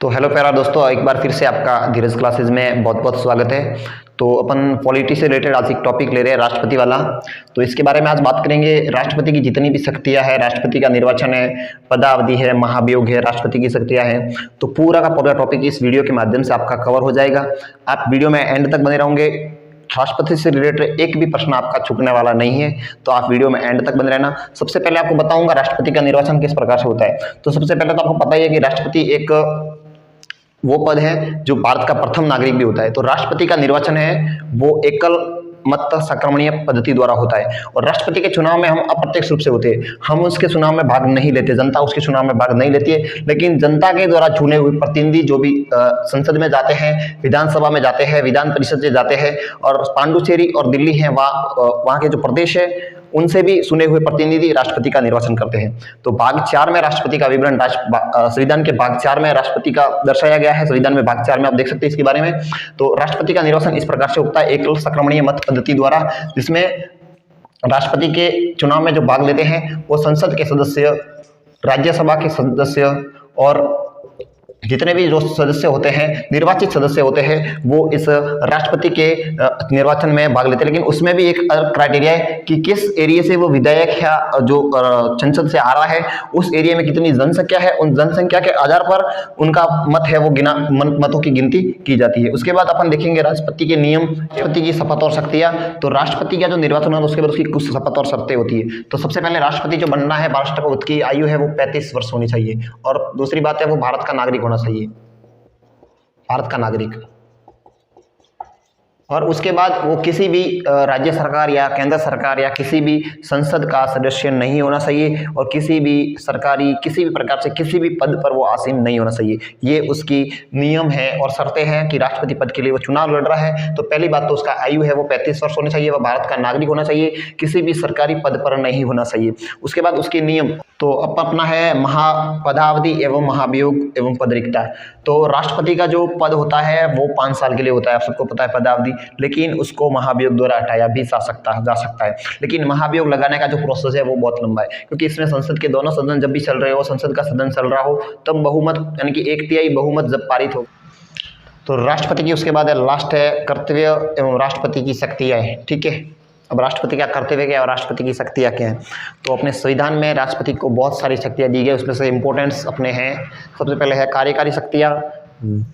तो हेलो प्यारा दोस्तों, एक बार फिर से आपका धीरज क्लासेस में बहुत बहुत स्वागत है। तो अपन पॉलिटी से रिलेटेड आज एक टॉपिक ले रहे हैं, राष्ट्रपति वाला। तो इसके बारे में आज बात करेंगे। राष्ट्रपति की जितनी भी शक्तियां हैं, राष्ट्रपति का निर्वाचन है, पदावधि है, महाभियोग है, राष्ट्रपति की शक्तियां हैं, तो पूरा का पूरा टॉपिक इस वीडियो के माध्यम से आपका कवर हो जाएगा। आप वीडियो में एंड तक बने रहोगे। राष्ट्रपति से रिलेटेड एक भी प्रश्न आपका छूटने वाला नहीं है, तो आप वीडियो में एंड तक बने रहना। सबसे पहले आपको बताऊंगा राष्ट्रपति का निर्वाचन किस प्रकार से होता है। तो सबसे पहले तो आपको पता ही है कि राष्ट्रपति एक वो पद है जो भारत का प्रथम नागरिक भी होता है। तो राष्ट्रपति का निर्वाचन है वो एकल मत संक्रमणीय पद्धति द्वारा होता है। और राष्ट्रपति के चुनाव में हम अप्रत्यक्ष रूप से होते हैं, हम उसके चुनाव में भाग नहीं लेते, जनता उसके चुनाव में भाग नहीं लेती है। लेकिन जनता के द्वारा चुने हुए प्रतिनिधि जो भी संसद में जाते हैं, विधानसभा में जाते हैं, विधान परिषद से जाते हैं, और पांडुचेरी और दिल्ली है वहाँ के जो प्रदेश है उनसे भी सुने हुए प्रतिनिधि राष्ट्रपति का निर्वाचन करते हैं। तो भाग 4 में राष्ट्रपति का विवरण संविधान के भाग 4 में राष्ट्रपति का दर्शाया गया है। संविधान में भाग 4 में आप देख सकते हैं इसके बारे में। तो राष्ट्रपति का निर्वाचन इस प्रकार से होता है, एकल संक्रमणीय मत पद्धति द्वारा, जिसमें राष्ट्रपति के चुनाव में जो भाग लेते हैं वो संसद के सदस्य, राज्यसभा के सदस्य और जितने भी जो सदस्य होते हैं, निर्वाचित सदस्य होते हैं, वो इस राष्ट्रपति के निर्वाचन में भाग लेते हैं। लेकिन उसमें भी एक क्राइटेरिया है कि किस एरिया से वो विधायक या जो संसद से आ रहा है उस एरिया में कितनी जनसंख्या है, उन जनसंख्या के आधार पर उनका मत है वो मतों की गिनती की जाती है। उसके बाद अपन देखेंगे राष्ट्रपति के नियम, राष्ट्रपति की शपथ और शक्तियां। तो राष्ट्रपति का जो निर्वाचन होता है उसके बाद उसकी कुछ शपथ और शर्तें होती है। तो सबसे पहले राष्ट्रपति जो बनना है, राष्ट्रपति की आयु है वो 35 वर्ष होनी चाहिए, और दूसरी बात है वो भारत का नागरिक होना चाहिए, भारत का नागरिक। और उसके बाद वो किसी भी राज्य सरकार या केंद्र सरकार या किसी भी संसद का सदस्य नहीं होना चाहिए, और किसी भी सरकारी किसी भी प्रकार से किसी भी पद पर वो आसीन नहीं होना चाहिए। ये उसकी नियम है और शर्तें हैं कि राष्ट्रपति पद के लिए वो चुनाव लड़ रहा है। तो पहली बात तो उसका आयु है वो 35 वर्ष होनी चाहिए, वह भारत का नागरिक होना चाहिए, किसी भी सरकारी पद पर नहीं होना चाहिए। उसके बाद उसके नियम, तो अपना है पदावधि एवं महाभियोग एवं पदरिक्ता। तो राष्ट्रपति का जो पद होता है वो 5 साल के लिए होता है, आप सबको पता है पदावधि, लेकिन उसको महाभियोग द्वारा हटाया भी जा सकता है। लेकिन महाभियोग लगाने का जो प्रोसेस है वो बहुत लंबा है, क्योंकि इसमें संसद के दोनों सदन जब भी चल रहे हो, संसद का सदन चल रहा हो, तब बहुमत यानी कि 1/3 बहुमत जब पारित हो। तो राष्ट्रपति की उसके बाद लास्ट है कर्तव्य एवं राष्ट्रपति की शक्तियाँ है। ठीक है, अब राष्ट्रपति का कर्तव्य क्या है और राष्ट्रपति की शक्तियाँ क्या हैं। तो अपने संविधान में राष्ट्रपति को बहुत सारी शक्तियाँ दी गई, उसमें से इंपॉर्टेंट्स अपने हैं। सबसे पहले है कार्यकारी शक्तियाँ,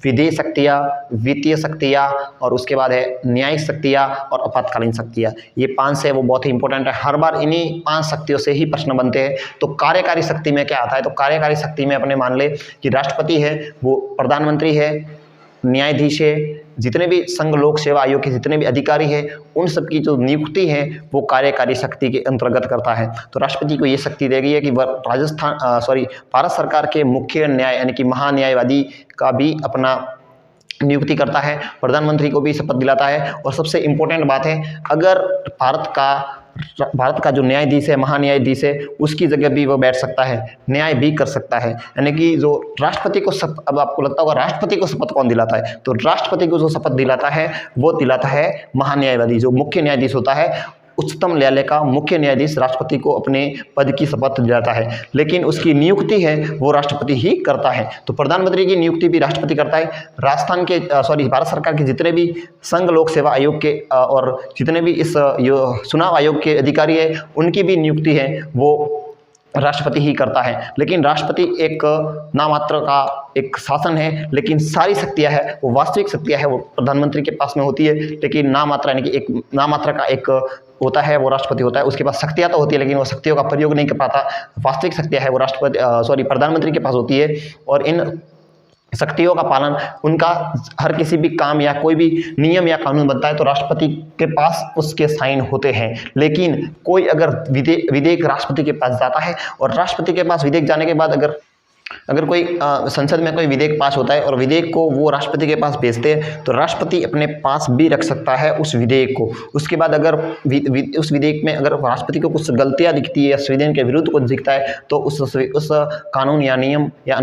विधेय शक्तियाँ, वित्तीय शक्तियाँ, और उसके बाद है न्यायिक शक्तियाँ और आपातकालीन शक्तियाँ। ये 5 है वो बहुत ही इंपॉर्टेंट है, हर बार इन्हीं 5 शक्तियों से ही प्रश्न बनते हैं। तो कार्यकारी शक्ति में क्या आता है, तो कार्यकारी शक्ति में अपने मान ले कि राष्ट्रपति है वो प्रधानमंत्री है, न्यायाधीश है, जितने भी संघ लोक सेवा आयोग के जितने भी अधिकारी हैं उन सब की जो नियुक्ति है वो कार्यकारी शक्ति के अंतर्गत करता है। तो राष्ट्रपति को ये शक्ति दे गई है कि वह भारत सरकार के मुख्य न्याय यानी कि महान्यायवादी का भी अपना नियुक्ति करता है, प्रधानमंत्री को भी शपथ दिलाता है। और सबसे इंपॉर्टेंट बात है, अगर भारत का जो न्यायाधीश है, महान्यायाधीश है, उसकी जगह भी वो बैठ सकता है, न्याय भी कर सकता है। यानी कि जो राष्ट्रपति को अब आपको लगता होगा राष्ट्रपति को शपथ कौन दिलाता है, तो राष्ट्रपति को जो शपथ दिलाता है वो दिलाता है महान्यायवादी, जो मुख्य न्यायाधीश होता है। उच्चतम न्यायालय का मुख्य न्यायाधीश राष्ट्रपति को अपने पद की शपथ दिलाता है, लेकिन उसकी नियुक्ति है वो राष्ट्रपति ही करता है। तो प्रधानमंत्री की नियुक्ति भी राष्ट्रपति करता है। भारत सरकार के जितने भी संघ लोक सेवा आयोग के और जितने भी इस चुनाव आयोग के अधिकारी है उनकी भी नियुक्ति है वो राष्ट्रपति ही करता है। लेकिन राष्ट्रपति एक नामात्र का एक शासन है, लेकिन सारी शक्तियां है वो वास्तविक शक्तियां है वो प्रधानमंत्री के पास में होती है। लेकिन नामात्र यानी कि एक नामात्र का एक होता है वो राष्ट्रपति होता है, उसके पास शक्तियां तो होती है लेकिन वो शक्तियों का प्रयोग नहीं कर पाता। वास्तविक शक्तियां है वो प्रधानमंत्री के पास होती है, और इन शक्तियों का पालन उनका हर किसी भी काम या कोई भी नियम या कानून बनता है तो राष्ट्रपति के पास उसके साइन होते हैं। लेकिन कोई अगर विधेयक राष्ट्रपति के पास जाता है और राष्ट्रपति के पास विधेयक जाने के बाद अगर कोई संसद में कोई विधेयक पास होता है और विधेयक को वो राष्ट्रपति के पास भेजते हैं, तो राष्ट्रपति अपने पास भी रख सकता है उस विधेयक को। उसके बाद अगर उस विधेयक में अगर राष्ट्रपति को कुछ गलतियां दिखती है या संविधान के विरुद्ध कुछ दिखता है, तो उस कानून या नियम या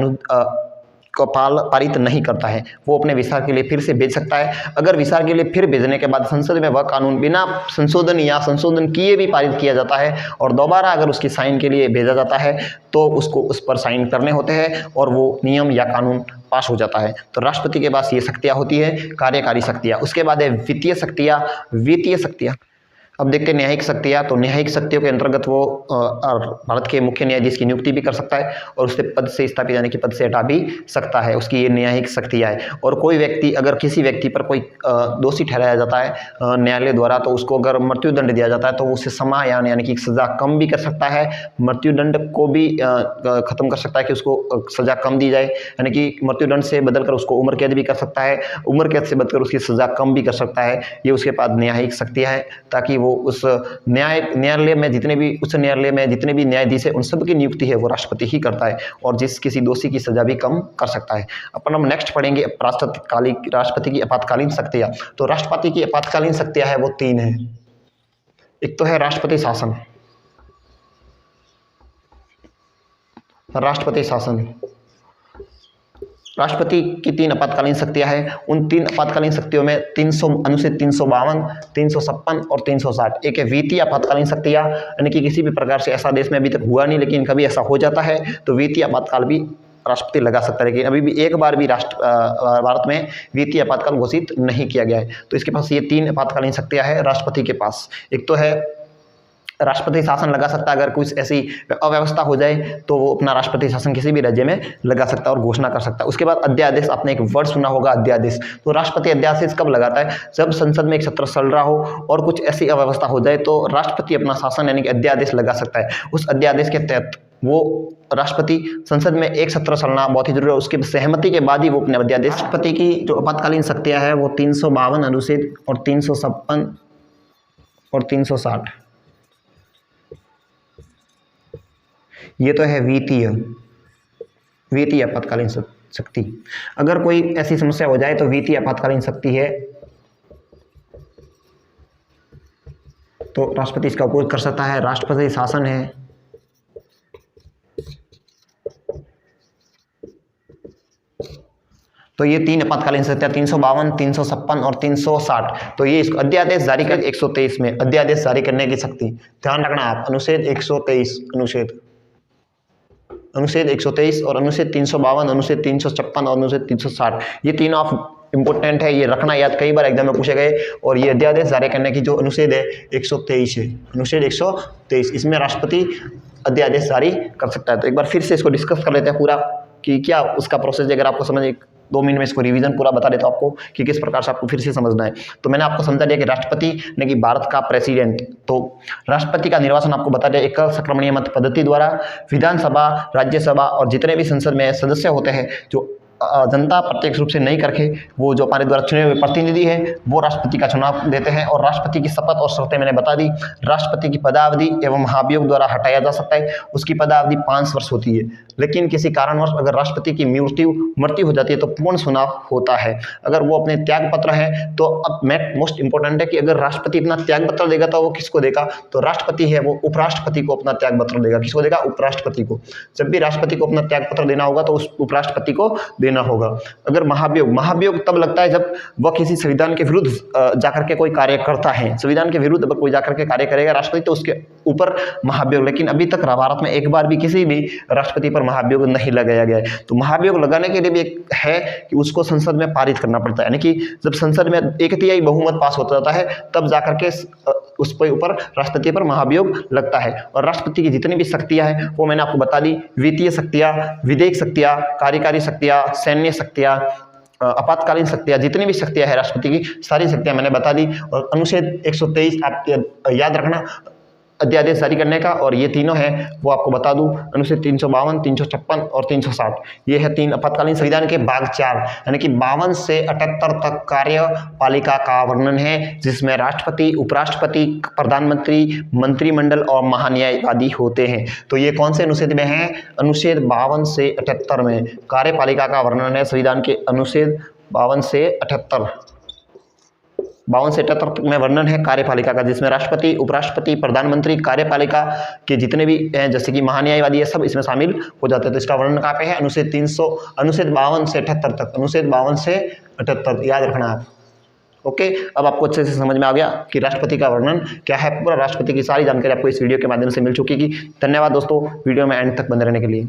को पारित नहीं करता है, वो अपने विस्तार के लिए फिर से भेज सकता है। अगर विस्तार के लिए फिर भेजने के बाद संसद में वह कानून बिना संशोधन या संशोधन किए भी पारित किया जाता है और दोबारा अगर उसकी साइन के लिए भेजा जाता है तो उसको उस पर साइन करने होते हैं और वो नियम या कानून पास हो जाता है। तो राष्ट्रपति के पास ये शक्तियाँ होती है, कार्यकारी शक्तियाँ। उसके बाद है वित्तीय शक्तियाँ, वित्तीय शक्तियाँ। अब देखते हैं न्यायिक शक्तियाँ। तो न्यायिक शक्तियों के अंतर्गत वो भारत के मुख्य न्यायाधीश की नियुक्ति भी कर सकता है और उससे पद से स्थापित यानी कि पद से हटा भी सकता है, उसकी ये न्यायिक शक्तियाँ है। और कोई व्यक्ति अगर किसी व्यक्ति पर कोई दोषी ठहराया जाता है न्यायालय द्वारा, तो उसको अगर मृत्युदंड दिया जाता है तो उससे समायान यानी कि सज़ा कम भी कर सकता है, मृत्युदंड को भी खत्म कर सकता है कि उसको सज़ा कम दी जाए, यानी कि मृत्युदंड से बदलकर उसको उम्र कैद भी कर सकता है, उम्र कैद से बदलकर उसकी सज़ा कम भी कर सकता है। ये उसके पास न्यायिक शक्तियाँ हैं ताकि वो उस न्यायालय में जितने भी उच्च न्यायालय में जितने भी न्यायाधीश है उन सब की नियुक्ति है वो राष्ट्रपति ही करता है और किसी दोषी की सजा भी कम कर सकता है। अपन हम नेक्स्ट पढ़ेंगे राष्ट्रपति की आपातकालीन शक्तियाँ। तो राष्ट्रपति की आपातकालीन शक्तियाँ है वो 3 है। एक तो है राष्ट्रपति शासन, राष्ट्रपति शासन। राष्ट्रपति की 3 आपातकालीन शक्तियां हैं। उन 3 आपातकालीन शक्तियों में अनुच्छेद 352, 356 और 360। एक है वित्तीय आपातकालीन शक्तियां, यानी कि किसी भी प्रकार से ऐसा देश में अभी तक हुआ नहीं लेकिन कभी ऐसा हो जाता है तो वित्तीय आपातकाल भी राष्ट्रपति लगा सकता है, लेकिन अभी भी एक बार भी भारत में वित्तीय आपातकाल घोषित नहीं किया गया है। तो इसके पास ये 3 आपातकालीन शक्तियां हैं राष्ट्रपति के पास। एक तो है राष्ट्रपति शासन लगा सकता है, अगर कुछ ऐसी अव्यवस्था हो जाए तो वो अपना राष्ट्रपति शासन किसी भी राज्य में लगा सकता है और घोषणा कर सकता है। उसके बाद अध्यादेश, आपने एक वर्ड सुना होगा अध्यादेश। तो राष्ट्रपति अध्यादेश कब लगाता है? जब संसद में एक सत्र चल रहा हो और कुछ ऐसी अव्यवस्था हो जाए तो राष्ट्रपति अपना शासन यानी कि अध्यादेश लगा सकता है। उस अध्यादेश के तहत वो राष्ट्रपति संसद में एक सत्र चलना बहुत ही जरूरी है, उसकी सहमति के बाद ही वो अपने अध्यादेश। राष्ट्रपति की जो आपातकालीन शक्तियाँ है वो 352 अनुच्छेद और 356 और 360। ये तो है वित्तीय आपातकालीन शक्ति। अगर कोई ऐसी समस्या हो जाए तो वित्तीय आपातकालीन शक्ति है तो राष्ट्रपति इसका उपयोग कर सकता है। राष्ट्रपति शासन है, तो ये 3 आपातकालीन शक्तियां 352, 356 और 360। तो ये इसको अध्यादेश जारी कर 123 में अध्यादेश जारी करने की शक्ति। ध्यान रखना आप, अनुच्छेद 123 अनुच्छेद 123 और अनुच्छेद 352, अनुच्छेद 356 और अनुच्छेद 360, ये तीनों आप इंपोर्टेंट है, ये रखना याद, कई बार एग्जाम में पूछे गए। और ये अध्यादेश जारी करने की जो अनुच्छेद है 123 है, अनुच्छेद 123, इसमें राष्ट्रपति अध्यादेश जारी कर सकता है। तो एक बार फिर से इसको डिस्कस कर लेते हैं पूरा कि क्या उसका प्रोसेस है। अगर आपको समझ 2 मिनट में इसको रिवीजन पूरा बता देता हूं आपको कि किस प्रकार से आपको फिर से समझना है। तो मैंने आपको समझा दिया कि राष्ट्रपति यानी कि भारत का प्रेसिडेंट, तो राष्ट्रपति का निर्वाचन आपको बता दिया एकल संक्रमणीय मत पद्धति द्वारा। विधानसभा, राज्यसभा और जितने भी संसद में सदस्य होते हैं जो जनता प्रत्यक्ष रूप से नहीं करके वो जो हमारे द्वारा चुने हुए प्रतिनिधि है वो राष्ट्रपति का चुनाव देते हैं। और राष्ट्रपति की शपथ और शर्तें मैंने बता दी। राष्ट्रपति की पदावधि एवं महाभियोग द्वारा हटाया जा सकता है, उसकी पदावधि 5 वर्ष होती है, लेकिन किसी कारणवश अगर राष्ट्रपति की मृत्यु हो जाती है तो पूर्ण चुनाव होता है। अगर वो अपने त्याग पत्र है तो अब मोस्ट इंपॉर्टेंट है कि अगर राष्ट्रपति अपना त्याग पत्र देगा तो वो किसको देगा? तो राष्ट्रपति है वो उपराष्ट्रपति को अपना त्याग पत्र देगा। किसको देगा? उपराष्ट्रपति को। जब भी राष्ट्रपति को अपना त्याग पत्र देना होगा तो उस उपराष्ट्रपति को देना होगा। अगर महाभियोग तब लगता है जब वह किसी संविधान के विरुद्ध जाकर के कोई कार्य करता है। संविधान के विरुद्ध अगर कोई जाकर के कार्य करेगा राष्ट्रपति तो उसके ऊपर महाभियोग। लेकिन अभी तक भारत में एक बार भी किसी भी राष्ट्रपति पर महाभियोग नहीं लगाया गया है। तो महाभियोग लगाने के लिए भी एक है कि उसको संसद में पारित करना पड़ता है, यानी कि जब संसद में 1/3 बहुमत पास होता जाता है तब जाकर के उस पर ऊपर राष्ट्रपति पर महाभियोग लगता है। और राष्ट्रपति की जितनी भी शक्तियां हैं वो मैंने आपको बता दी। वित्तीय शक्तियां, विधायिक शक्तियां, कार्यकारी शक्तियां, सैन्य शक्तियां, आपातकालीन शक्तियां, जितनी भी शक्तियां हैं राष्ट्रपति की सारी शक्तियां मैंने बता दी। और अनुच्छेद 123 आप याद रखना अध्यादेश जारी करने का, और ये तीनों हैं वो आपको बता दूं, अनुच्छेद 352, 356 और 360। ये है 3 आपातकालीन संविधान के भाग 4 यानी कि 52 से 78 तक कार्यपालिका का वर्णन है, जिसमें राष्ट्रपति, उपराष्ट्रपति, प्रधानमंत्री, मंत्रिमंडल और महान्यायवादी होते हैं। तो ये कौन से अनुच्छेद में है? अनुच्छेद 52 से 78 में कार्यपालिका का वर्णन है संविधान के अनुच्छेद 52 से 78। 52 से 78 तक में वर्णन है कार्यपालिका का, जिसमें राष्ट्रपति, उपराष्ट्रपति, प्रधानमंत्री, कार्यपालिका के जितने भी हैं जैसे कि महान्यायवादी है सब इसमें शामिल हो जाते हैं। तो इसका वर्णन कहाँ पे है? अनुच्छेद 52 से 78 तक, अनुच्छेद 52 से 78 याद रखना आप। ओके, अब आपको अच्छे से समझ में आ गया कि राष्ट्रपति का वर्णन क्या है। पूरा राष्ट्रपति की सारी जानकारी आपको इस वीडियो के माध्यम से मिल चुकी है। धन्यवाद दोस्तों, वीडियो में एंड तक बने रहने के लिए।